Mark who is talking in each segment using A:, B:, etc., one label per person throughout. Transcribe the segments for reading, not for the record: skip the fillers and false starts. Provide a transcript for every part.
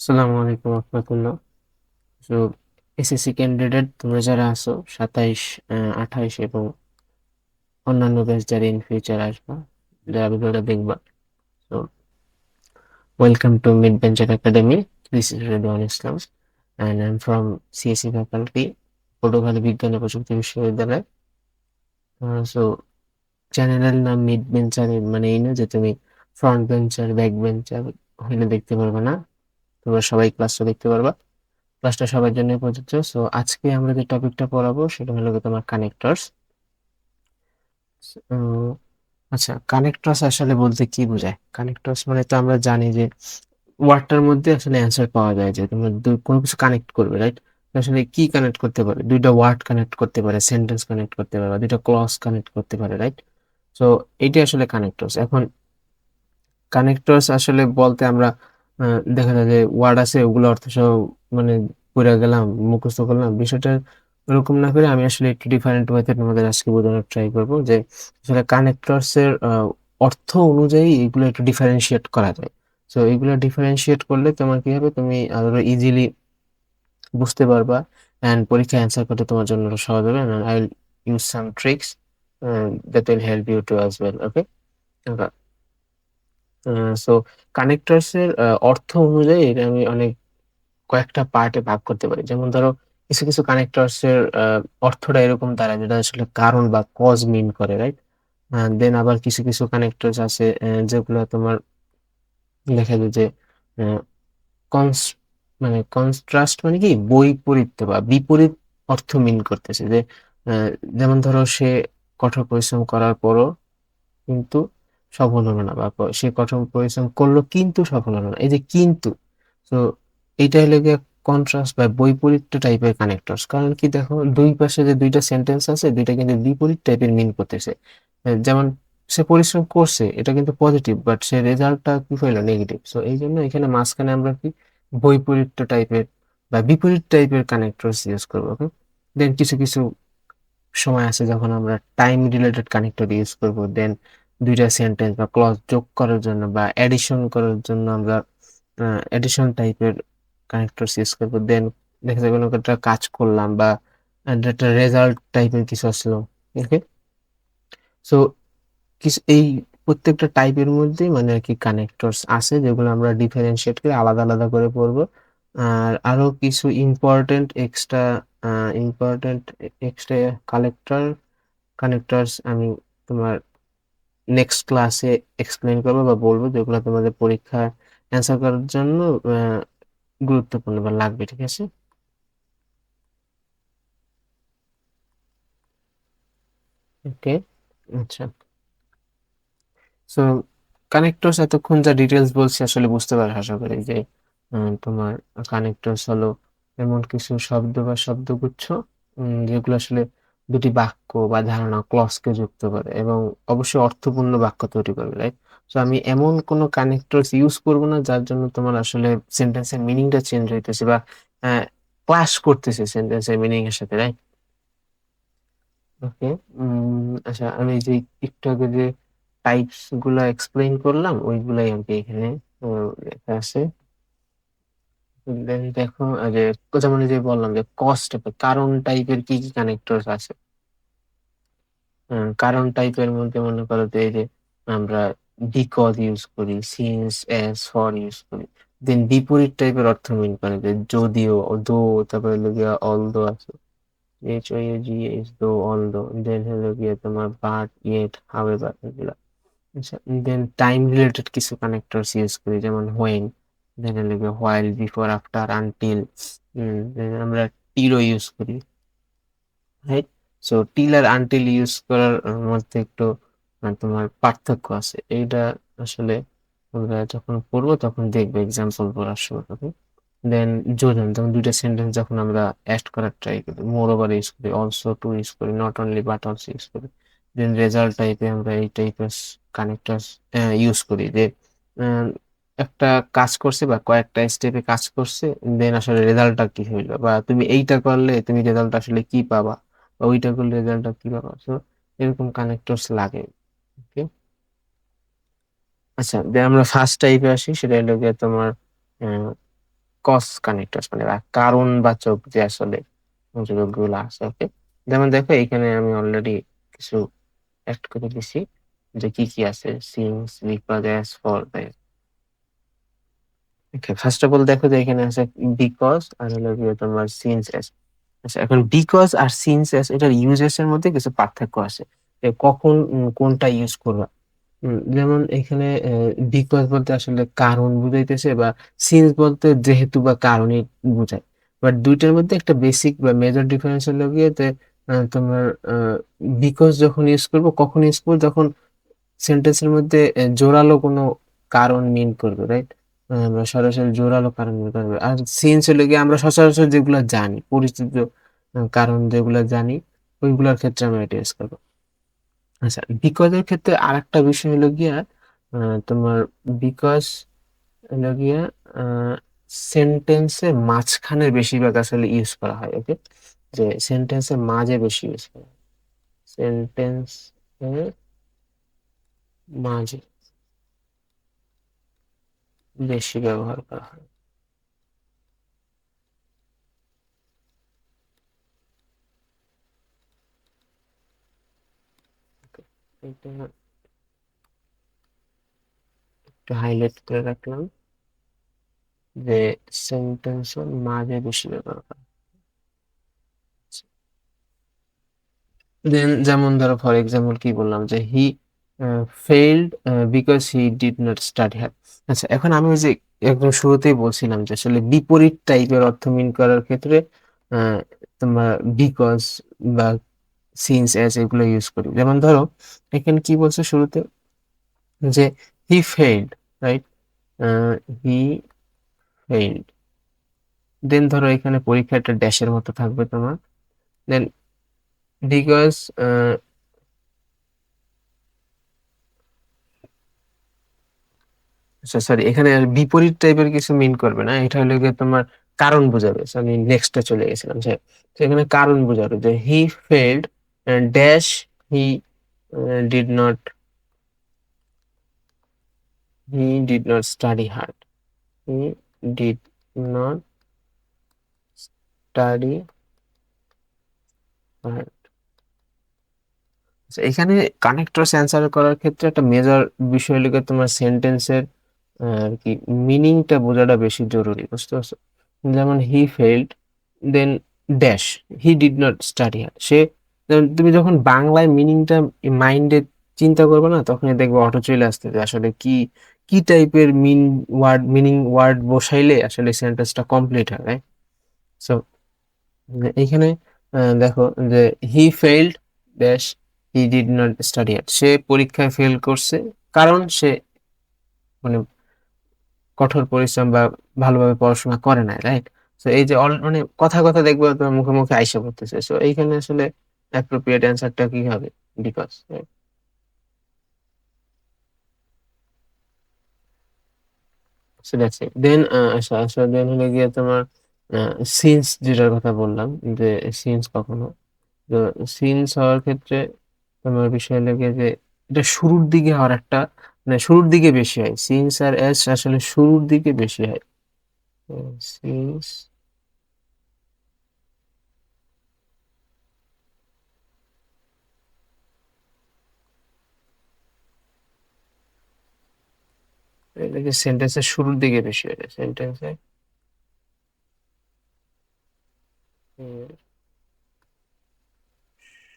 A: আসসালামু আলাইকুম রহমতুল্লাহ। তো এসএসসি ক্যান্ডিডেট তোমরা যারা আছো 27, 28 এবং অন্যান্য ব্যাচ যারা ইন ফিউচার আসবা, যারা ভিডিওটা দেখবা, তো welcome to mid venture academy. This is Redwan Islam and I am from CSC faculty, Patuakhali বিজ্ঞান ও প্রযুক্তি বিশ্ববিদ্যালয়। সো চ্যানেলের নাম মিড ভেঞ্চার, মানে এই না যে তুমি ফ্রন্ট বেঞ্চার ব্যাক বেঞ্চার হইলে দেখতে পারবে না, তোমরা সবাই ক্লাসটা দেখতে পারবা। ক্লাসটা সবার জন্য প্রযোজ্য। সো আজকে আমরা যে টপিকটা পড়াবো সেটা হলো গিয়ে তোমার কানেক্টরস। আচ্ছা, কানেক্টরস আসলে বলতে কি বোঝায়? কানেক্টরস মানে তো আমরা জানি যে ওয়ার্ডটার মধ্যে আসলে অ্যান্সার পাওয়া যায়, যে তোমরা কোনো কিছু কানেক্ট করবে, রাইট? আসলে কি কানেক্ট করতে পারে? দুইটা ওয়ার্ড কানেক্ট করতে পারে, সেন্টেন্স কানেক্ট করতে পারে, বা দুইটা ক্লজ কানেক্ট করতে পারে, রাইট? সো এইটা আসলে কানেক্টরস। এখন কানেক্টরস আসলে বলতে আমরা দেখা যায় যে ওয়ার্ড আছে, ওগুলো অর্থ সহ মানে পড়ে গেলাম, মুখস্থ করলাম, বিষয়টা এরকম না করে আমি আসলে একটু ডিফারেন্ট ওয়েতে তোমাদের আজকে বোঝানোর ট্রাই করবো যে আসলে কানেক্টরস এর অর্থ অনুযায়ী এগুলো একটু ডিফারেন্সিয়েট করা যায়। তো এগুলো ডিফারেন্সিয়েট করলে তোমার কি হবে, তুমি আরো ইজিলি বুঝতে পারবা এন্ড পরীক্ষায় অ্যান্সার করতে তোমার জন্য আরো সহজ হবে। I will use some tricks that will help you to as well. Okay. So connectors এর অর্থ অনুযায়ী এটা আমি অনেক কয়েকটা পার্টে ভাগ করতে পারি। যেমন ধরো, কিছু কিছু কানেক্টরস এর অর্থটা এরকম দাঁড়ায় যেটা আসলে কারণ বা কজ মিন করে, রাইট? দেন আবার কিছু কিছু কানেক্টরস আছে যেগুলো তোমার লেখা যায় যে কনস মানে কনট্রাস্ট, মানে কি বৈপরীত্য বা বিপরীত অর্থ মিন করতেছে। যে আহ, যেমন ধরো, সে কঠোর পরিশ্রম করার পরও কিন্তু সফল হলো না, বা সে কঠোর পরিশ্রম করলো কিন্তু সফল হলো না, এই যে কিন্তু। তো এইটা হলো গিয়ে কন্ট্রাস্ট বা বৈপরীত্য টাইপের কানেক্টরস। কারণ কি, দেখো দুই পাশে যে দুইটা সেন্টেন্স আছে, দুইটা কিন্তু বিপরীত টাইপের মিন করতেছে। যেমন সে পরিশ্রম করছে, এটা কিন্তু পজিটিভ, বাট সে রেজাল্টটা কি হইলো, নেগেটিভ। সো এই জন্য এখানে মাঝখানে আমরা কি বৈপরীত্য টাইপের বা বিপরীত টাইপের কানেক্টরস ইউজ করবো। ওকে। দেন কিছু কিছু সময় আছে যখন আমরা টাইম রিলেটেড কানেক্টর ইউজ করব। দেন দুইটা সেন্টেন্স বা ক্লজ যোগ করার জন্য বা এডিশন করার জন্য আমরা এডিশন টাইপের কানেক্টর ইউজ করব। দেন দেখা যাবে কোনো একটা কাজ করলাম বা একটা রেজাল্ট টাইপের কিছু আসলো। ওকে। সো কিছু এই প্রত্যেকটা টাইপের মধ্যে মানে আর কি কানেক্টরস আছে, যেগুলো আমরা ডিফারেন্সিয়েট করে আলাদা আলাদা করে পড়বো। আর আরো কিছু ইম্পর্টেন্ট এক্সট্রা কানেক্টরস আমি তোমার নেক্সট ক্লাসে এক্সপ্লেন করবো বা বলবো, যেগুলো তোমাদের পরীক্ষার অ্যান্সার করার জন্য আহ, গুরুত্বপূর্ণ বা লাগবে। ঠিক আছে। ওকে। আচ্ছা। সো কানেক্টরস এতক্ষণ যা ডিটেলস বলছি আসলে বুঝতে পারো আশা করি যে তোমার কানেক্টরস হলো এমন কিছু শব্দ বা শব্দগুচ্ছ যেগুলো আসলে দুটি বাক্য বা ধারণা ক্লজকে যুক্ত করে এবং অবশ্যই অর্থপূর্ণ বাক্য তৈরি করবে, রাইট? তো আমি এমন কোনো কানেক্টরস ইউজ করব না যার জন্য তোমার আসলে সেন্টেন্সের মিনিংটা চেঞ্জ হইতেছে বা ক্লাশ করতেছে সেন্টেন্সের মিনিং এর সাথে, রাইট? ওকে। আচ্ছা, আমি যে একটু আগে যে টাইপস গুলা এক্সপ্লেইন করলাম ওইগুলাই আর কি এখানে লেখা আছে। Then দেখো, যে যেমন এই যে বললাম যে কস্ট কারণ টাইপের কি কি কানেক্টর আছে। কারণ টাইপের মধ্যে মনে করো যে এই যে আমরা বিকজ ইউজ করি, সিন্স, এস, ফর ইউজ করি। দেন বিপরীত টাইপের অর্থ মিন করে যে যদিও, দো, তারপরে হলো গিয়া অলদো আছে, HOUGH, দো, অলদো। দেন হলো গিয়ে তোমার বাট, ইয়েট, হাউএভার, এগুলা। আচ্ছা, দেন টাইম রিলেটেড কিছু কানেক্টরস ইউজ করি, যেমন হোয়েন, দেন হলো হোয়াইল, বিফোর, আফটার, আনটিল। দেন আমরা টিলও ইউজ করি, রাইট? সো টিল আর আনটিল ইউজ করার মধ্যে একটু তোমার পার্থক্য আছে। এইটা আসলে আমরা যখন পড়বো তখন দেখবো এক্সাম্পল পড়ার সময়। ওকে। দেন যোজন, যেমন দুইটা সেন্টেন্স যখন আমরা অ্যাড করার ট্রাই করি, মোর ওভার ইউজ করি, অলসো টু ইউজ করি, not only but also use করি। দেন রেজাল্ট টাইপে আমরা এই টাইপের কানেক্টর ইউজ করি যে আহ, একটা কাজ করছে বা কয়েকটা স্টেপে কাজ করছে, দেন আসলে রেজাল্টটা কি হইলো, বা তুমি এইটা করলে তুমি রেজাল্ট আসলে কি পাবা, বা ওইটা করলে রেজাল্টটা কি পাবা। তো এরকম কানেক্টরস লাগে। ওকে। আচ্ছা, দেন আমরা ফার্স্ট টাইপে আসি, সেটা হলো গিয়ে তোমার কজ কানেক্টরস মানে কারণবাচক যে আসলে সংযোজকগুলো আছে, ওকে? যেমন দেখো এখানে আমি অলরেডি কিছু এড করে দিছি যে কি আছে since, because, as, for, okay. First of all দেখো যে এখানে আছে বিকজ আর হলো গিয়ে তোমার সিন্স এস। আচ্ছা, এখন বিকজ আর সিন্স এস এটার ইউজেস এর মধ্যে কিছু পার্থক্য আছে, যে কখন কোনটা ইউজ করবা। যেমন এখানে বিকজ বলতে আসলে কারণ বুঝাইতেছে, বা সিন্স বলতে যেহেতু বা কারণই বোঝায়। বাট দুইটার মধ্যে একটা বেসিক বা মেজর ডিফারেন্স হলো গিয়ে যে তোমার বিকজ যখন ইউজ করবো, কখন ইউজ করবো, যখন সেন্টেন্সের মধ্যে জোরালো কোনো কারণ মিন করবে, রাইট? আমরা সরাসরি জোরালো কারণ মিন করবে। আর সিন্স হলে গিয়ে আমরা সচরাচর যেগুলো জানি, পরিচিত কারণ যেগুলো জানি, ওইগুলোর ক্ষেত্রে আমরা এটা ইউজ করবো। আচ্ছা, বিকজ এর ক্ষেত্রে আরেকটা বিষয় হলো গিয়া তোমার বিকজ হলো গিয়া সেন্টেন্সের মাঝখানে বেশিরভাগ আসলে ইউজ করা হয়, ওকে? যে সেন্টেন্সের মাঝে বেশি ইউজ করা হয়, সেন্টেন্স এর মাঝে বেশি ব্যবহার করা হয়। এটা একটু হাইলাইট করে রাখলাম যে সেন্টেন্সের মাঝে বেশি ব্যবহার করা। দেন যেমন ধরো ফর এক্সাম্পল কি বললাম যে he failed because he did not study hard. আচ্ছা, এখন আমি ওই যে একদম শুরুতেই বলছিলাম যে আসলে বিপরীত টাইপের অর্থ মিন করার ক্ষেত্রে আহ, তোমার বিকজ বা সিন্স অ্যাজ এগুলো ইউজ করি। যেমন ধরো এখানে কি বলছে শুরুতে যে he failed, right? He failed, দেন ধরো এখানে পরীক্ষা একটা ড্যাশের মতো থাকবে তোমার, দেন বিকজ, সরি, এখানে আর বিপরীত টাইপের কিছু মিন করবে না, এটা হলো গিয়ে তোমার কারণ বোঝাবে। So, আমি নেক্সটে চলে গেছিলাম যে তো এখানে কারণ বোঝাবে যে he failed dash, he did not, he did not study hard, he did not study hard. এখানে কানেক্টরস অ্যান্সার করার ক্ষেত্রে একটা মেজর বিষয় হলো গিয়ে তোমার সেন্টেন্সের আর কি মিনিংটা বোঝাটা বেশি জরুরি, বুঝতে পারছো? যেমন he failed, then dash, he did not study hard. সে যেমন তুমি যখন বাংলায় মিনিংটা মাইন্ডে চিন্তা করবে না, তখনই দেখবে অটো চলে আসতে যে আসলে কি কি টাইপের মিনিং ওয়ার্ড বসাইলে আসলে সেন্টেন্সটা কমপ্লিট হয়, রাইট? সো এইখানে দেখো যে he failed dash, he did not study hard. সে পরীক্ষায় ফেল করছে কারণ সে মানে কঠোর পরিশ্রম বা ভালোভাবে পড়াশোনা করে নাই, রাইট? তো এই যে মানে কথা কথা দেখবে তোমার মুখে মুখে আইসা পড়তেছে, সো এইখানে আসলে অ্যাপ্রোপ্রিয়েট অ্যান্সারটা কি হবে? Because. So that's it. Then আচ্ছা আচ্ছা, দেন হলো গিয়ে তোমার সিন্স, যেটার কথা বললাম যে সিন্স কখনো, তো সিন্স হওয়ার ক্ষেত্রে তোমার বিষয় হলো গিয়ে যে এটা শুরুর দিকে হওয়ার একটা, মানে শুরুর দিকে বেশি হয়, সিন্স আর এস আসলে শুরুর দিকে বেশি হয়। সিন্স এটাকে সেন্টেন্সের শুরুর দিকে বেশি হয়, সেন্টেন্সের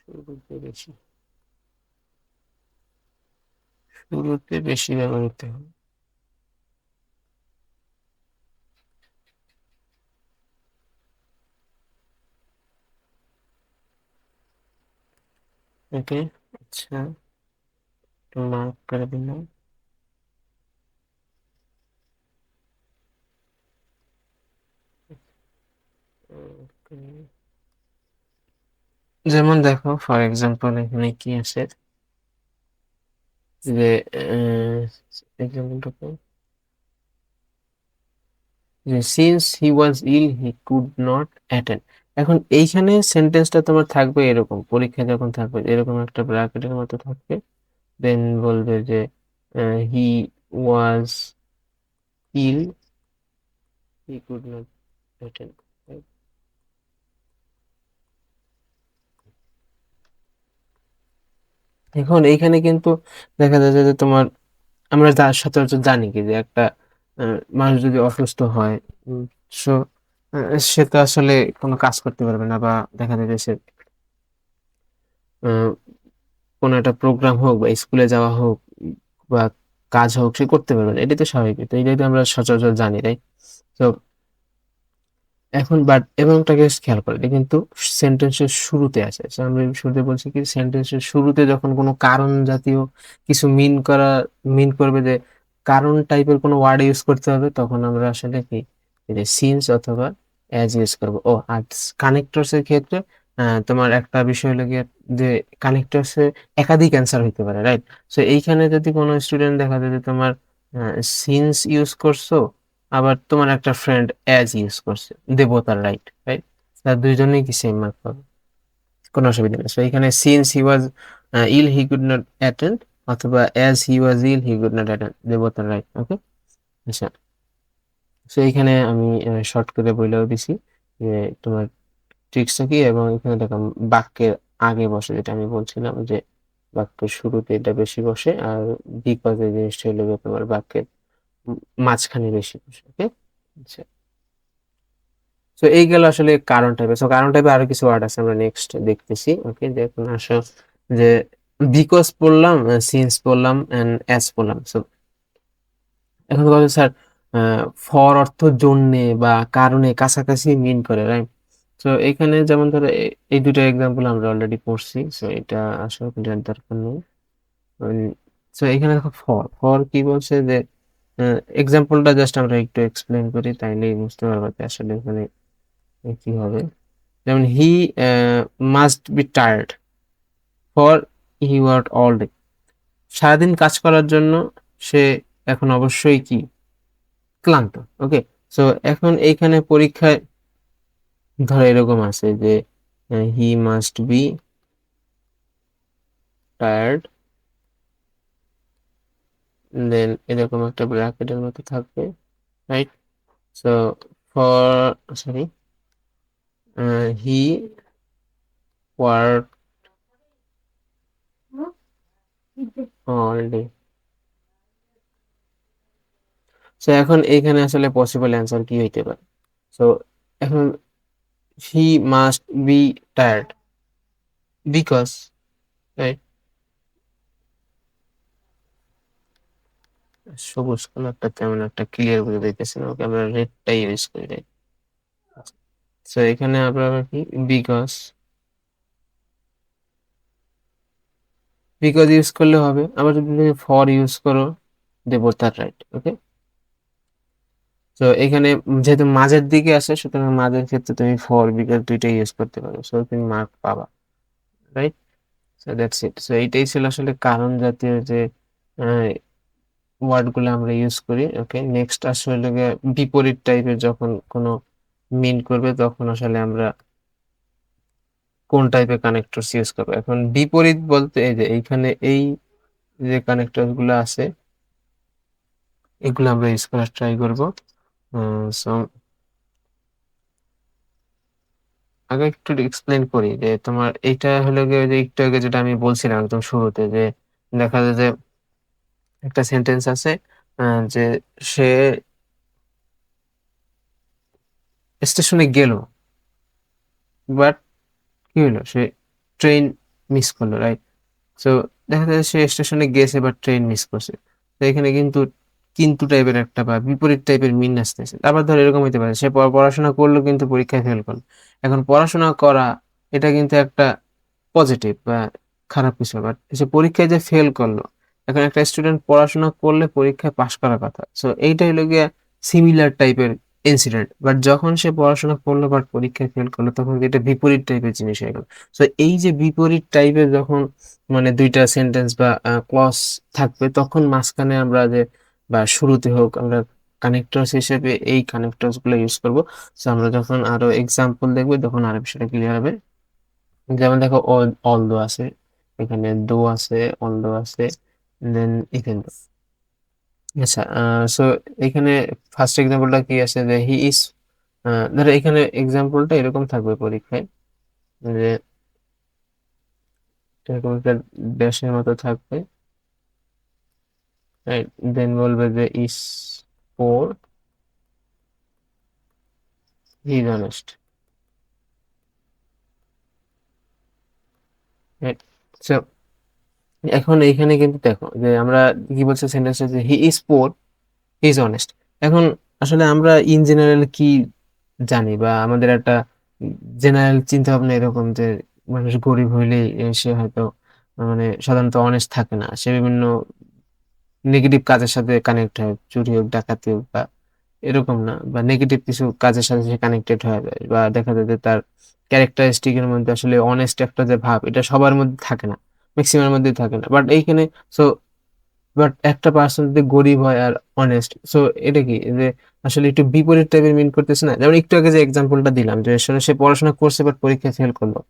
A: শুরুতে বেশি, শুরুতে বেশি ব্যবহৃত হয়। ওকে, আচ্ছা, মার্ক করে দিলাম। Okay. যেমন দেখো ফর এক্সাম্পল এখানে কি আছে যে এক্সাম্পলটা যে since he was ill he could not attend. এখন এইখানে সেন্টেন্সটা তোমার থাকবে এরকম, পরীক্ষা যখন থাকবে এরকম একটা ব্র্যাকেটের মতো থাকবে, দেন বলবে যে হি was ill, he could not attend, right? এখন এইখানে কিন্তু দেখা যায় যে তোমার আমরা সচরাচর জানি কি যে একটা মানুষ যদি অসুস্থ হয়, সো সে তো আসলে কোনো কাজ করতে পারবে না, বা দেখা যায় যে সে আহ, কোনো একটা প্রোগ্রাম হোক বা স্কুলে যাওয়া হোক বা কাজ হোক সে করতে পারবে না, এটাই তো স্বাভাবিক, তো এটাই তো আমরা সচরাচর জানি, তাই। তো এখন বাট এবং একটা জিনিস খেয়াল করে, এটা কিন্তু সেন্টেন্সের শুরুতে আছে। So, আমরা শুরুতে বলছি কি সেন্টেন্সের শুরুতে যখন কোনো কারণ জাতীয় কিছু মিন করবে, যে কারণ টাইপের কোনো ওয়ার্ড ইউজ করতে হবে, তখন আমরা আসলে কি এই যে সিন্স অথবা অ্যাজ ইউজ করবো। ও আর কানেক্টরস এর ক্ষেত্রে তোমার একটা বিষয় হলো গিয়ে যে কানেক্টরস এর একাধিক অ্যান্সার হইতে পারে, রাইট। সো এইখানে যদি কোনো স্টুডেন্ট দেখা যায় যে তোমার সিন্স ইউজ করছো, আবার তোমার একটা ফ্রেন্ড অ্যাজ ইউজ করছে, they both are right, right. তার দুইজনেই কি সেম মার্ক পাবে, কোনো অসুবিধা নেই। সো এখানে since he was ill he could not attend, অথবা as he was ill he could not attend, they both are right, okay. আচ্ছা, সো এখানে আমি শর্ট করে বইলেও দিছি যে তোমার ট্রিক্সটা কি, এবং এখানে দেখো বাক্যের আগে বসে, যেটা আমি বলছিলাম যে বাক্যের শুরুতে এটা বেশি বসে, আর বিকজ এই জিনিসটা হলো গিয়ে তোমার বাক্যের মাঝখানে বেশি বসে, ওকে। আচ্ছা, তো এই গেল আসলে কারণ টাইপে। সো কারণ টাইপে আরো কিছু ওয়ার্ড আছে, আমরা নেক্সট দেখতেছি, ওকে। দেখুন আসো, যে বিকজ পড়লাম, সিন্স পড়লাম, এন্ড অ্যাজ পড়লাম। সো এখন কথা, স্যার ফর অর্থ জন্যে বা কারণে কাছাকাছি মিন করে, রাইট। তো এখানে যেমন ধরো এই দুটো এক্সাম্পল আমরা অলরেডি পড়ছি, সো এটা আসলে জানার দরকার নেই। সো এখানে দেখো ফর ফর কি বলছে, যে এক্সাম্পলটা জাস্ট আমরা একটু এক্সপ্লেন করি, তাইলেই বুঝতে পারবো যে আসলে এখানে কি হবে। যেমন he must be tired for he work all day, সারাদিন কাজ করার জন্য সে এখন অবশ্যই কি ক্লান্ত, ওকে। সো এখন এইখানে পরীক্ষায় ধরো এরকম আছে যে হি মাস্ট বি টায়ার্ড, দেন এরকম একটা ব্র্যাকেটের মতো থাকবে, right. So for, sorry, he work all day. So এখন এইখানে আসলে পসিবল অ্যান্সার কি হইতে পারে। সো এখন he must be tired because, right. সবুজ কালারটা তেমন একটা ক্লিয়ার করে দিতেছে না, ওকে আমরা রেডটাই ইউজ করি, রাইট। সো এখানে আমরা আবার কি বিকজ, বিকজ ইউজ করলে হবে, আবার যদি তুমি ফর ইউজ করো দেবো তার, রাইট, ওকে। তো এখানে যেহেতু মাঝের দিকে আসে, সুতরাং মাঝের ক্ষেত্রে তুমি ফর বিকজ দুইটাই ইউজ করতে পারো, সো তুমি মার্ক পাবা, right. So that's it. So এইটাই ছিল আসলে কারণ জাতীয় যে ওয়ার্ড গুলো আমরা ইউজ করি, ওকে। নেক্সট আসলে গিয়ে বিপরীত টাইপের যখন কোনো মিন করবে, তখন আসলে আমরা কোন টাইপের কানেক্টরস ইউজ করবো। এখন বিপরীত বলতে এই যে এইখানে এই যে কানেক্টর গুলো আছে, এগুলো আমরা ইউজ করার ট্রাই করবো। সো আগে একটু এক্সপ্লেন করি যে তোমার এইটা হলো গিয়ে যে একটু আগে যেটা আমি বলছিলাম একদম শুরুতে, যে দেখা যায় যে একটা সেন্টেন্স আছে, যে সে স্টেশনে গেল, বাট কি হলো, সে ট্রেন মিস করলো, রাইট। সো দেখা যায় সে স্টেশনে গেছে বাট ট্রেন মিস করছে। তো এখানে কিন্তু কিন্তু টাইপের একটা বা বিপরীত টাইপের মিন আসতেছে। আবার ধর এরকম হতে পারে সে পড়াশোনা করলো কিন্তু পরীক্ষায় ফেল করলো। এখন পড়াশোনা করা এটা কিন্তু একটা পজিটিভ বা খারাপ কিছু, বাট সে পরীক্ষায় যে ফেল করলো। এখন একটা স্টুডেন্ট পড়াশোনা করলে পরীক্ষায় পাশ করার কথা, সো এইটা হলো গিয়ে সিমিলার টাইপের ইনসিডেন্ট, বাট যখন সে পড়াশোনা করলো বাট পরীক্ষায় ফেল করলো, তখন এটা বিপরীত টাইপের জিনিস হয়ে গেল। সো এই যে বিপরীত টাইপের যখন মানে দুইটা সেন্টেন্স বা ক্লজ থাকবে, তখন মাঝখানে আমরা যে বা শুরুতে হোক আমরা কানেক্টরস হিসেবে এই কানেক্টরস গুলো ইউজ করবো। সো আমরা যখন আরো এক্সাম্পল দেখবো তখন আরো বিষয়টা ক্লিয়ার হবে। যেমন দেখো অলদো আছে, এখানে দো আছে, অলদো আছে, দেন ইভেন দো। আচ্ছা, সো এখানে ফার্স্ট এক্সাম্পলটা কি আছে যে হি ইজ, ধরো এখানে এক্সাম্পলটা এরকম থাকবে পরীক্ষায়, যে এরকম একটা ড্যাশের মতো থাকবে, রাইট? দেন বলবে যে is poor, he is honest, right? So এখন এইখানে কিন্তু দেখো যে আমরা কি বলছে সেন্টেন্সে, যে he is poor, he is honest. এখন আসলে আমরা ইন জেনারেল কি জানি, বা আমাদের একটা জেনারেল চিন্তা ভাবনা এরকম যে মানুষ গরিব হইলেই সে হয়তো মানে সাধারণত অনেস্ট থাকে না, সে বিভিন্ন নেগেটিভ কাজের সাথে কানেক্ট হয়, চুরি হোক ডাকাতি হোক বা এরকম না, বা নেগেটিভ কিছু কাজের সাথে সে কানেক্টেড হয়ে যায়, বা দেখা যায় যে তার ক্যারেক্টারিস্টিক এর মধ্যে আসলে অনেস্ট একটা যে ভাব, এটা সবার মধ্যে থাকে না, ম্যাক্সিমাম মধ্যে থাকে না, বাট এইখানে সো বাট একটা পার্সন যদি গরিব হয় আর অনেস্ট, সো এটা কি যে আসলে একটু বিপরীত টাইপের মিন করতেছে না? যেমন একটু আগে যে এক্সাম্পলটা দিলাম, যে আসলে সে পড়াশোনা করছে বাট পরীক্ষায় ফেল করলো,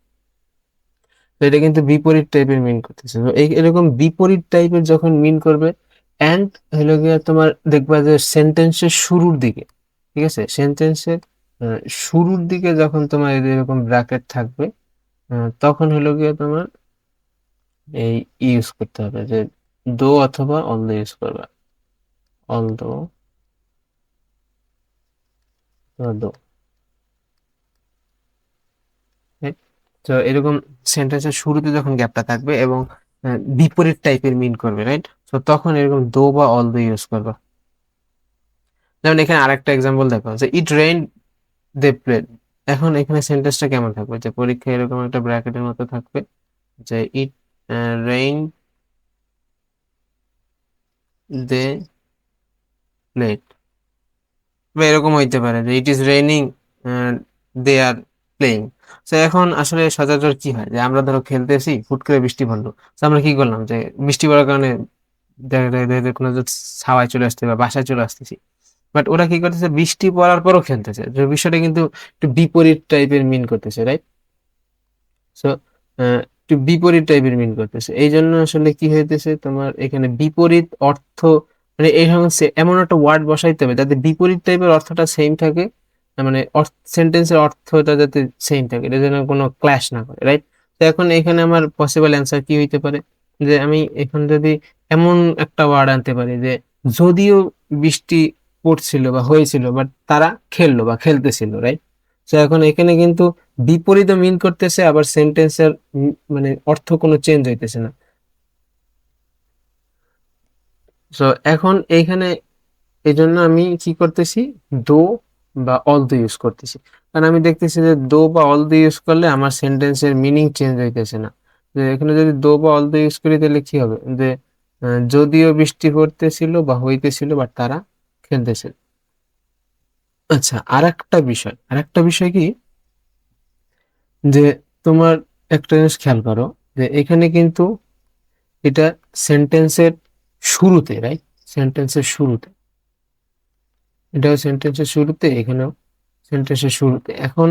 A: তো এটা কিন্তু বিপরীত টাইপের মিন করতেছে। তো এই এরকম বিপরীত টাইপের যখন মিন করবে, অ্যান্ড হলো গিয়ে তোমার দেখবা যে সেন্টেন্সের শুরুর দিকে, ঠিক আছে, সেন্টেন্সের শুরুর দিকে যখন তোমার এরকম ব্র্যাকেট থাকবে, তখন হলো গিয়ে তোমার এই ইউজ করতে হবে, যে দো অথবা অল ইউজ করবা, অল দো দো, তো এরকম সেন্টেন্সের শুরুতে যখন গ্যাপটা থাকবে এবং বিপরীত টাইপের মিন করবে, রাইট? তো তখন এরকম দো বা অল দো ইউজ করবা। যেমন এখানে আরেকটা এক্সাম্পল দেখো, যে ইট রেইন দে প্লেড। এখন এখানে সেন্টেন্সটা কেমন থাকবে, যে পরীক্ষায় এরকম একটা ব্র্যাকেটের মতো থাকবে, যে ইট রেইন দে প্লেড, বা এরকম হইতে পারে যে it is raining they are playing. তো এখন আসলে সচরাচর কি হয়, যে আমরা ধরো খেলতেছি, হুট করে বৃষ্টি পড়লো, তো আমরা কি করলাম, যে বৃষ্টি পড়ার কারণে কোনো যে ছাওয়ায় চলে আসতে বা বাসায় চলে আসতেছি, বাট ওরা কি করতেছে, বৃষ্টি পড়ার পরও খেলতেছে, যে বিষয়টা কিন্তু একটু বিপরীত টাইপের মিন করতেছে, রাইট? সো একটু বিপরীত টাইপের মিন করতেছে, এই জন্য আসলে কি হইতেছে তোমার এখানে বিপরীত অর্থ, মানে এই সমস্ত এমন একটা ওয়ার্ড বসাইতে হবে যাতে বিপরীত টাইপের অর্থটা সেম থাকে, মানে সেন্টেন্সের অর্থটা যাতে সেম থাকে, এটা যেন কোনো ক্ল্যাশ না করে, রাইট? তো এখন এখানে আমার পসিবল অ্যান্সার কি হইতে পারে, যে আমি এখন যদি এমন একটা ওয়ার্ড আনতে পারি, যে যদিও বৃষ্টি পড়ছিল বা হয়েছিল, বাট তারা খেললো বা খেলতেছিল, রাইট? তো এখন এখানে কিন্তু বিপরীত মিন করতেছে, আবার সেন্টেন্সের মানে অর্থ কোনো চেঞ্জ হইতেছে না। তো এখন এইখানে এই জন্য আমি কি করতেছি, দো বা অল দো ইউজ করতেছি, কারণ আমি দেখতেছি যে দো বা অল দো ইউজ করলে আমার সেন্টেন্সের মিনিং চেঞ্জ হইতেছে না। যে এখানে যদি দো বা অল দো ইউজ করি তাহলে কি হবে, যে যদিও বৃষ্টি পড়তেছিল বা হইতেছিল বাট তারা খেলতেছে। আচ্ছা, আর একটা বিষয় কি, যে তোমার একটা জিনিস খেয়াল করো, যে এখানে কিন্তু এটা সেন্টেন্সের শুরুতে, রাইট? সেন্টেন্সের শুরুতে, এটাও সেন্টেন্সের শুরুতে, এখানেও সেন্টেন্সের শুরুতে। এখন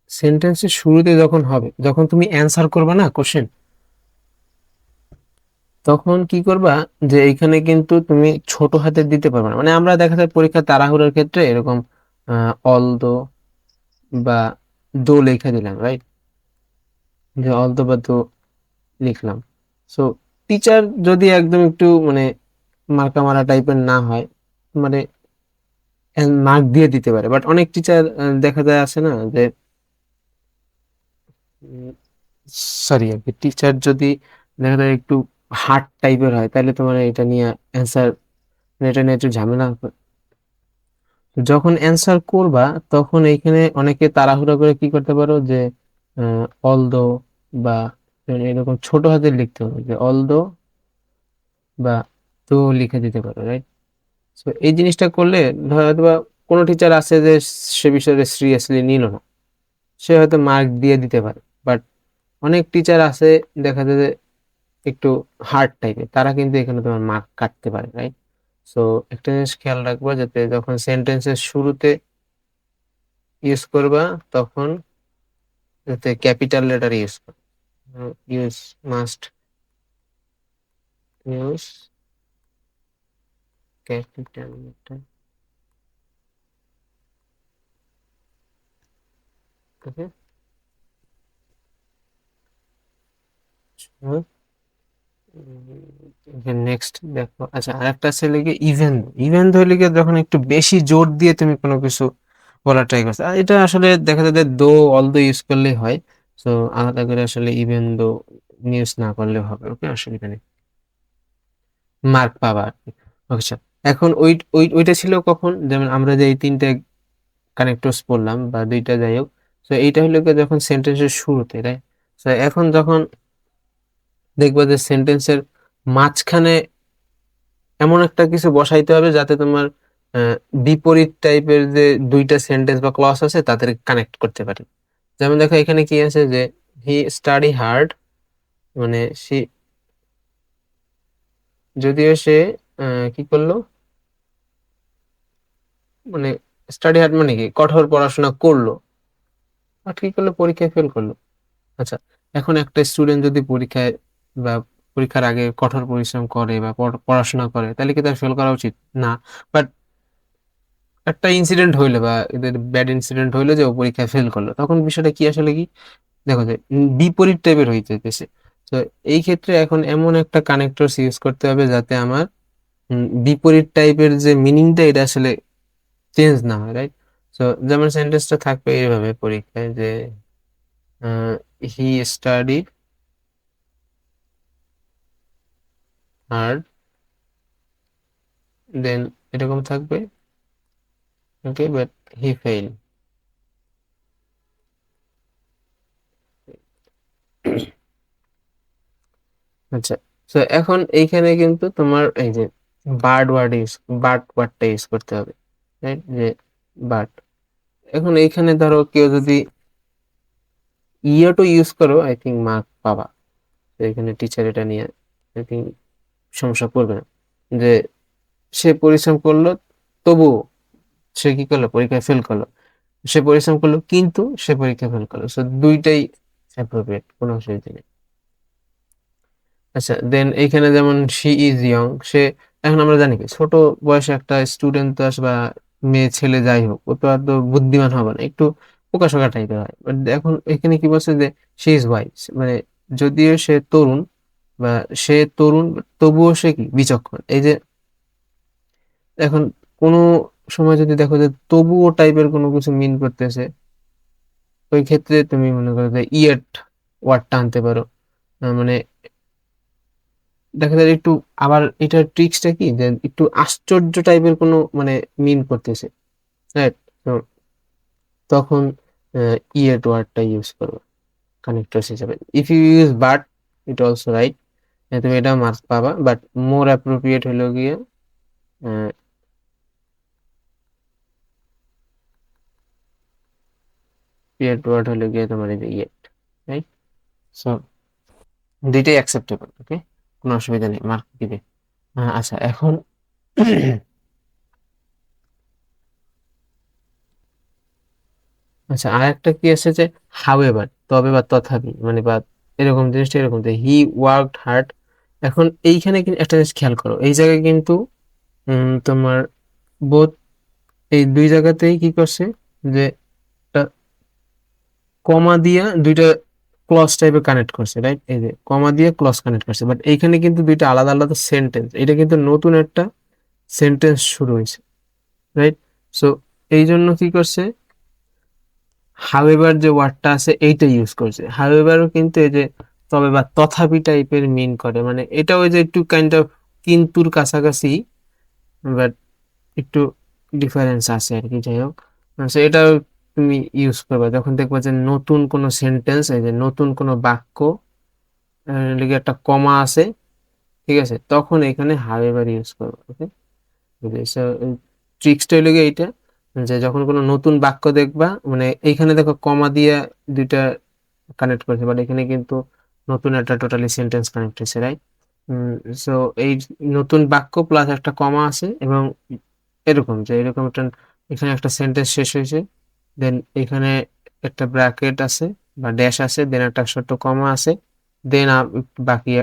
A: সেন্টেন্সের শুরুতে যখন হবে, যখন তুমি অ্যান্সার করবে না কোশ্চেন, তখন কি করবা, যে এখানে কিন্তু তুমি ছোট হাতে দিতে পারবে না, মানে আমরা দেখা যায় পরীক্ষা তাড়াহুড়োর ক্ষেত্রে এরকম অল দো বা দো লেখা দিলাম, রাইট? যে অল দো বা দো লিখলাম। সো টিচার যদি একদম একটু মানে মার্কা মারা টাইপের না হয়, মানে মার্ক দিয়ে দিতে পারে, বাট অনেক টিচার দেখা যায় আছে না, যে সরি আর কি, টিচার যদি দেখা যায় একটু হার্ড টাইপের হয়, তাহলে তোমার এটা নিয়ে অ্যান্সার, এটা নিয়ে একটু ঝামেলা যখন অ্যান্সার করবা, তখন এইখানে অনেকে তাড়াহুড়া করে কি করতে পারো, যে অল দো বা এরকম ছোট হাতে লিখতে হবে, যে অল দো বা তো লিখে দিতে পারো, রাইট? তো এই জিনিসটা করলে হয়তো বা কোনো টিচার আছে যে সে বিষয়ে সিরিয়াসলি নিল না, সে হয়তো মার্ক দিয়ে দিতে পারে, বাট অনেক টিচার আছে দেখা যায় যে একটু হার্ড টাইপের, তারা কিন্তু এখানে তোমার মার্ক কাটতে পারে, রাইট? সো একটা জিনিস খেয়াল রাখবা, যাতে যখন সেন্টেন্সের শুরুতে ইউজ করবা, তখন যাতে ক্যাপিটাল লেটার ইউজ করো, use must use capital letter, okay. Next দেখো, আচ্ছা আরেকটা আছে লিখে ইভেন। ইভেন ধরে লিখে যখন একটু বেশি জোর দিয়ে তুমি কোনো কিছু বলার ট্রাই করছো, আর এটা আসলে দেখা যায় যে দো অল দো ইউজ করলেই হয়। তো আলাদা করে আসলে ইভেন দো ইউজ না করলেও হবে, ওকে, অসুবিধা নেই, মার্ক পাবা আর কি। আচ্ছা, এখন ওইটা ছিল কখন, যেমন আমরা যে এই তিনটে কানেক্টরস পড়লাম বা দুইটা যাই হোক, তো এইটা হলো গিয়ে যখন সেন্টেন্সের শুরুতে, রাইট? তো এখন যখন দেখবো যে সেন্টেন্সের মাঝখানে এমন একটা কিছু বসাইতে হবে যাতে তোমার আহ, বিপরীত টাইপের যে দুইটা সেন্টেন্স বা ক্লজ আছে তাদের কানেক্ট করতে পারে। যেমন দেখো এখানে কি আছে যে হি স্টাডি হার্ড, মানে সে, যদিও সে কি করলো, মানে স্টাডি হার্ড মানে কি কঠোর পড়াশোনা করলো, আর কি করলো, পরীক্ষায় ফেল করলো। আচ্ছা, এখন একটা স্টুডেন্ট যদি পরীক্ষায় বা পরীক্ষার আগে কঠোর পরিশ্রম করে বা পড়াশোনা করে, তাহলে কি তার ফেল করা উচিত? না। বাট একটা ইনসিডেন্ট হইলো বা এদের ব্যাড ইনসিডেন্ট হইলো যে ও পরীক্ষায় ফেল করলো, তখন বিষয়টা কি আসলে কি, দেখো যে বিপরীত টাইপের হইতে হইতেছে। তো এই ক্ষেত্রে এখন এমন একটা কানেক্টর ইউজ করতে হবে যাতে আমার বিপরীত টাইপের যে মিনিংটা এটা আসলে চেঞ্জ না হয়, রাইট? তো যেমন সেন্টেন্সটা থাকবে এইভাবে পরীক্ষায় যে হি স্টাডি হার্ড, দেন এরকম থাকবে, ওকে, বাট হি ফেইল। আচ্ছা, তো এখন এইখানে কিন্তু তোমার এই যে বার্ড ওয়ার্ড ইউজ, বার্ড ওয়ার্ডটা ইউজ করতে হবে, রাইট? যে বার্ড, এখন এইখানে ধরো কেউ যদি ইয়েটো ইউজ করো, আই থিঙ্ক মার্ক পাবা। তো এখানে টিচার এটা নিয়ে আই থিঙ্ক সমস্যা করবে না, যে সে পরিশ্রম করলো তবুও সে কি করলো, পরীক্ষায় ফেল করলো। সে পরিশ্রম করলো কিন্তু সে পরীক্ষা ফেল করলো, সো দুইটাই অ্যাপ্রোপ্রিয়েট, কোনো অসুবিধা নেই। আচ্ছা, দেন এইখানে যেমন শি ইজ ইয়ং, সে, এখন আমরা জানি কি ছোট বয়সে একটা স্টুডেন্ট তো বা মেয়ে ছেলে যাই হোক, ও তো আর তো বুদ্ধিমান হবে না, একটু বোকাশোকা টাইপের হয়। বাট এখন এখানে কি বলছে যে শি ইজ ওয়াইজ, মানে যদিও সে তরুণ বা সে তরুণ, তবুও সে কি বিচক্ষণ। এই যে এখন কোনো সময় যদি দেখো যে তবুও টাইপের কোনো কিছু মিন করতেছে, ওই ক্ষেত্রে তুমি মনে করো যে ইয়েট ওয়ার্ডটা আনতে পারো। মানে দেখা যায় একটু, আবার এটার ট্রিক্সটা কি যে একটু আশ্চর্য টাইপের কোনো মানে মিন করতেছে, রাইট? তো তখন ইয়েট ওয়ার্ডটা ইউজ করবে কানেক্টরস হিসেবে। If you use but, it also right, তুমি এটা মার্কস পাবা, বাট মোর অ্যাপ্রোপ্রিয়েট হলো গিয়ে ইয়েট ওয়ার্ড হলো গিয়ে তোমার এই যে ইয়েট, রাইট? সো দুইটাই অ্যাকসেপ্টেবল, ওকে, কোনো অসুবিধা নেই, মার্ক দিবে। আচ্ছা, এখন আচ্ছা আরেকটা কি আছে যে হাউএভার, তবে বা তথাপি, মানে বা এরকম জিনিসটা এরকম যে হি ওয়ার্কড হার্ড। এখন এইখানে কিন্তু একটা জিনিস খেয়াল করো, এই জায়গায় কিন্তু তোমার বোধ, এই দুই জায়গাতেই কি করছে যে কমা দিয়া দুইটা ক্লজ টাইপে কানেক্ট করছে, রাইট? এই যে কমা দিয়ে ক্লজ কানেক্ট করছে, বাট এইখানে কিন্তু দুইটা আলাদা আলাদা সেন্টেন্স, এটা কিন্তু নতুন একটা সেন্টেন্স শুরু হয়েছে, রাইট? সো এই জন্য কি করছে, হাউএভার যে ওয়ার্ডটা আছে এইটা ইউজ করছে। হাউএভারও কিন্তু এই যে তবে বা তথাপি টাইপের মিন করে, মানে এটা ওই যে একটু কাইন্ড অফ কিন্তুর কাছাকাছি, বাট একটু ডিফারেন্স আছে আর কি, যাই হোক। So এটাও তুমি ইউজ করবে যখন দেখবা যে নতুন কোনো সেন্টেন্স, এই যে নতুন কোনো বাক্য লিগে একটা কমা আছে, ঠিক আছে, তখন এখানে হাউএভার ইউজ করবে, ওকে। ট্রিক্সটা হলো গিয়ে এইটা, যে যখন কোনো নতুন বাক্য দেখবা, মানে এইখানে দেখো কমা দিয়ে দুইটা কানেক্ট করেছে, বাট এখানে কিন্তু নতুন একটা টোটালি সেন্টেন্স কানেক্ট হয়েছে, রাইট? সো এই নতুন বাক্য প্লাস একটা কমা আছে, এবং এরকম যে এরকম একটা, এখানে একটা সেন্টেন্স শেষ হয়েছে, দেন এখানে একটা ব্র্যাকেট আছে বা ড্যাশ আছে, দেন একটা ছোট্ট কমা আছে, দেন বাকি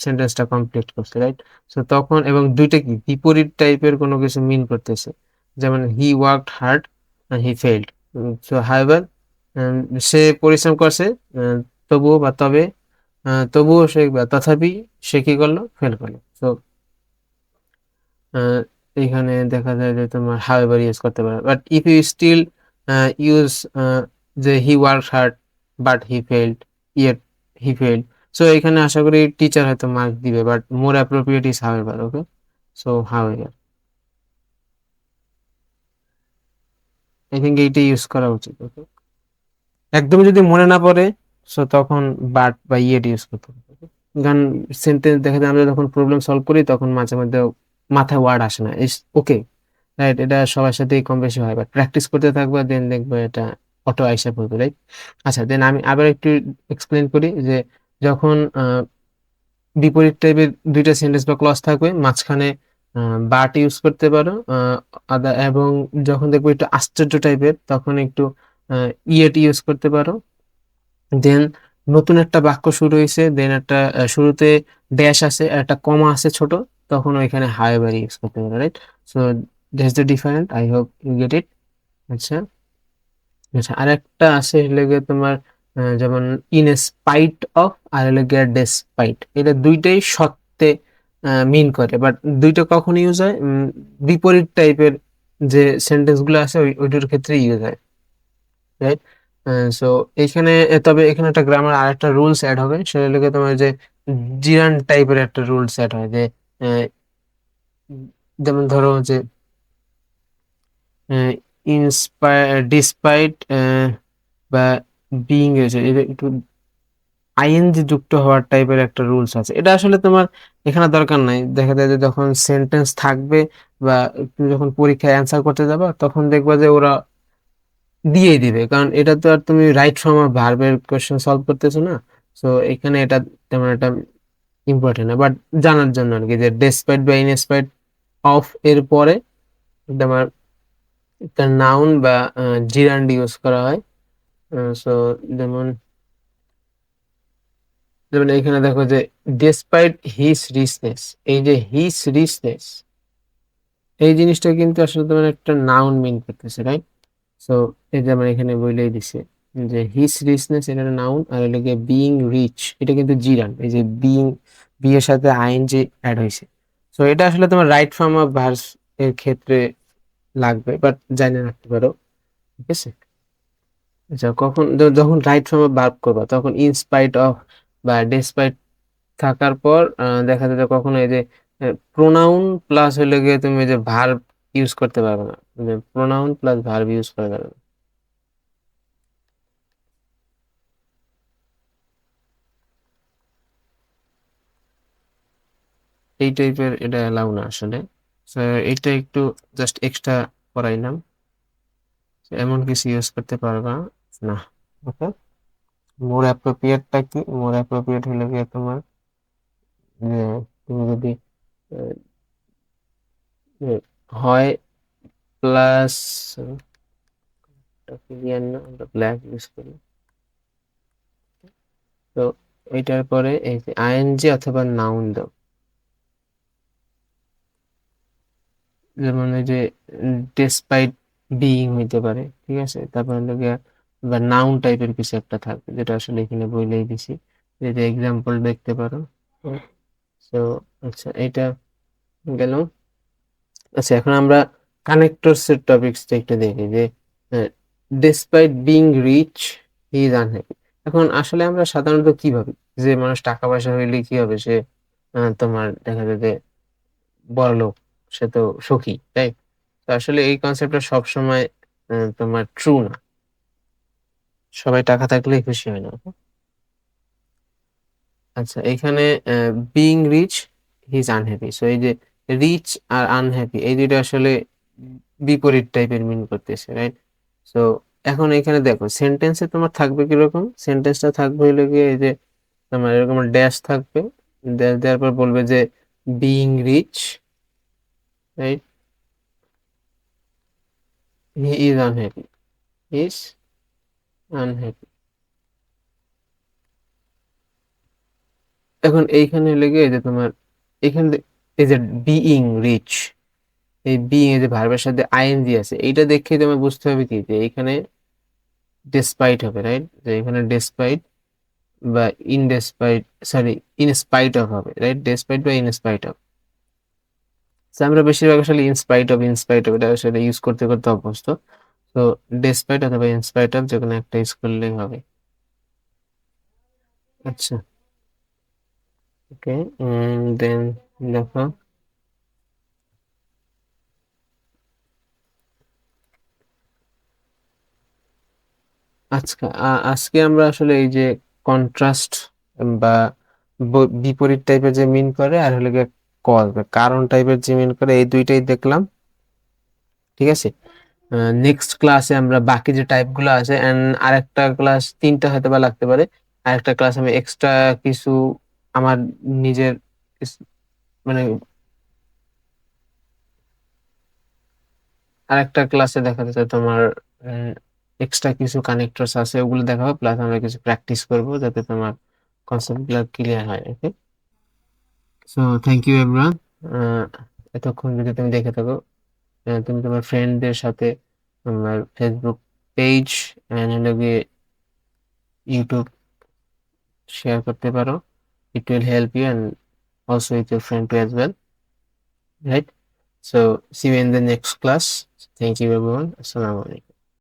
A: সেন্টেন্সটা কমপ্লিট করছে, রাইট? সো তখন এবং দুইটা কি বিপরীত টাইপের কোনো কিছু মিন করতেছে, যেমন he worked hard he failed. So however, সে পরিশ্রম করছে, আহ, তবুও বা তবে, তবুও সে বা তথাপি সে কি করলো, ফেল করলো। তো এখানে দেখা যায় যে তোমার হাউএভার ইউজ করতে পারো, but if you still use যে he work hard but he failed, yet he failed, so এখানে আশা করি টিচার হয়তো মার্ক দিবে, but more appropriate is however. Okay, so however I think এইটা ইউজ করা উচিত। ওকে, একদম যদি মনে না পড়ে, সো তখন বাট বা ইয়েট ইউজ করতে হবে। okay? কারণ সেন্টেন্স দেখা যায় আমরা যখন প্রবলেম সলভ করি তখন মাঝে মধ্যে মাথায় ওয়ার্ড আসে না, ইস ওকে, রাইট? এটা সবার সাথেই কম বেশি হয়, বাট প্র্যাকটিস করতে থাকবে, দেন দেখবে এটা অটো আইসা পড়বে, রাইট? আচ্ছা, দেন আমি আবার একটু এক্সপ্লেন করি যে যখন বিপরীত টাইপের দুইটা সেন্টেন্স বা ক্লজ থাকবে, মাঝখানে বাট ইউজ করতে পারো, এবং যখন দেখবো একটু আশ্চর্য টাইপের তখন একটু ইয়েট ইউজ করতে পারো। দেন নতুন একটা বাক্য শুরু হয়েছে, দেন একটা শুরুতে ড্যাশ আছে আর একটা কমা আছে ছোট, তখন ওইখানে হাইবার ইউজ করতে পারো, right? So that's the different, I hope you get it. আচ্ছা, আচ্ছা, আরেকটা আছে হলে গিয়ে তোমার যেমন ইন স্পাইট অফ, আর হলে গিয়ে ডেসপাইট, এটা দুইটাই সত্ত্বে মিন করে, বাট দুইটা কখন ইউজ হয়, বিপরীত টাইপের যে সেন্টেন্স গুলো আছে ওইটার ক্ষেত্রে ইউজ হয়, রাইট? সো এখানে তবে এখানে একটা গ্রামার আর একটা রুলস অ্যাড হবে, সেটা হলো গিয়ে তোমার যে জিরান টাইপের একটা রুলস অ্যাড হয়, যে আহ, যেমন ধরো যে ইনস্পায়ার ডিসপাইট বা বিইং এসে এটা একটু আইএনজি যুক্ত হওয়ার টাইপের একটা রুলস আছে, এটা আসলে তোমার এখানে দরকার নাই। দেখা যায় যে যখন সেন্টেন্স থাকবে বা তুমি যখন পরীক্ষায় অ্যান্সার করতে যাবা তখন দেখবা যে ওরা দিয়েই দিবে, কারণ এটা তো আর তুমি রাইট ফর্ম অফ ভার্বের কোশ্চেন সলভ করতেছো না। সো এখানে এটা তেমন একটা ইম্পর্টেন্ট না, বাট জানার জন্য আর কি, যে ডেসপাইট বা ইনস্পাইট অফ এর পরে তোমার একটা নাউন বা জিরান্ড ইউজ করা হয়। সো যেমন যেমন এখানে দেখো যে ডেসপাইট হিজ রিচনেস, এই যে হিজ রিচনেস, এই জিনিসটা কিন্তু আসলে তোমার একটা নাউন মিন করতেছে, রাইট? সো এই যেমন এখানে বলেই দিছে যে হিজ রিচনেস, এটা নাউন, আর এটাকে বিইং রিচ এটা কিন্তু জিরান, এই যে বিইং, বি এর সাথে আইএনজি অ্যাড হয়েছে। সো এটা আসলে তোমার রাইট ফর্ম অফ ভার্বস এর ক্ষেত্রে লাগবে, বাট জানি রাখতে পারো, ঠিক আছে? আচ্ছা, কখন যখন রাইট ফর্ম অফ ভার্ব করবা তখন ইনস্পাইট অফ বা ডেসপাইট থাকার পর দেখা যায় যে কখনো এই যে প্রোনাউন প্লাস হলে গিয়ে তুমি এই যে ভার্ব ইউজ করতে পারবে না, যে প্রোনাউন প্লাস ভার্ব ইউজ করা যাবে না, এই টাইপের এটা এলাও না আসলে। So, এটা একটু জাস্ট এক্সট্রা করাইলাম, এমন কিছু ইউজ করতে পারবা না। ওকে, মোর অ্যাপ্রোপ্রিয়েটটা কি, মোর অ্যাপ্রোপ্রিয়েট হলে গিয়ে তোমার যে তুমি যদি আহ, হয় প্লাস, আমরা ব্ল্যাক ইউজ করি, তো এটার পরে এই যে আইএনজি অথবা নাউন দাও, যেমন এই যে ডেসপাইট বিইং হইতে পারে, ঠিক আছে? তারপর হলো গিয়া বা নাউন টাইপের কিছু একটা থাকবে, যেটা আসলে এখানে বইলেই দিছি, এই যে এক্সাম্পল দেখতে পারো। তো আচ্ছা, এটা গেল। আচ্ছা, এখন আমরা কানেক্টরস এর টপিকসটা একটু দেখি, যে despite being rich he is unhappy. এখন আসলে আমরা সাধারণত কি ভাবি, যে মানুষ টাকা পয়সা হইলে কি হবে, সে তোমার দেখা যায় যে বড়লোক, সে তো সুখী, তাই? তো আসলে এই কনসেপ্টটা সবসময় তোমার ট্রু না, সবাই টাকা থাকলেই খুশি হয় না। আচ্ছা, এখানে being rich he is unhappy, so এই যে রিচ আর আনহ্যাপি এই দুইটা আসলে বিপরীত টাইপের মিন করতেছে, রাইট? সো এখন এখানে দেখো সেন্টেন্সে তোমার থাকবে কিরকম, সেন্টেন্সটা থাকবে হইলো গিয়ে এই যে তোমার এরকম ড্যাশ থাকবে, ড্যাশ দেওয়ার পর বলবে যে being rich, right, he is unhappy, is unhappy. এখন এইখানে লেগে এই যে তোমার এখানে এই যে বিইং রিচ, এই বিইং এর যে ভার্বের সাথে আইএনজি আছে, এইটা দেখে তোমার বুঝতে হবে কি যে এখানে ডেসপাইট হবে, রাইট? যে এখানে ডেসপাইট বা in despite, sorry, in spite of হবে, রাইট? ডেসপাইট বা ইন স্পাইট অফ। আমরা বেশিরভাগ আসলে ইন স্পাইট অফ এটা আসলে ইউজ করতে করতে অভ্যস্ত। তো ডেসপাইট অথবা ইন স্পাইট অফ, যে কোনো একটা ইউজ করলেই হবে। আচ্ছা, ওকে। দেন দেখো, আজকে আমরা আসলে এই যে কন্ট্রাস্ট বা বিপরীত টাইপের যে মিন করে, আর হলো গিয়ে কজ বা কারণ টাইপের যে মিন করে, এই দুইটাই দেখলাম। ঠিক আছে, নেক্সট ক্লাসে আমরা বাকি যে টাইপ গুলো আছে, এন্ড আরেকটা ক্লাস, তিনটা হয়তো বা লাগতে পারে, আরেকটা ক্লাস আমি এক্সট্রা কিছু আমার নিজের মানে আরেকটা ক্লাসে দেখা যাচ্ছে তোমার এক্সট্রা কিছু কানেক্টরস আছে, ওগুলো দেখাবো, প্লাস আমরা কিছু প্র্যাকটিস করব যাতে তোমার কনসেপ্ট গুলো ক্লিয়ার হয়। ওকে, সো থ্যাংক ইউ এভরিওয়ান। এতক্ষণ যদি তুমি দেখে থাকো, তুমি তোমার ফ্রেন্ডদের সাথে তোমার Facebook page and YouTube share করতে পারো। It will help you and also with your friend to as well, right? So see you in the next class. Thank you everyone, আসসালামু আলাইকুম।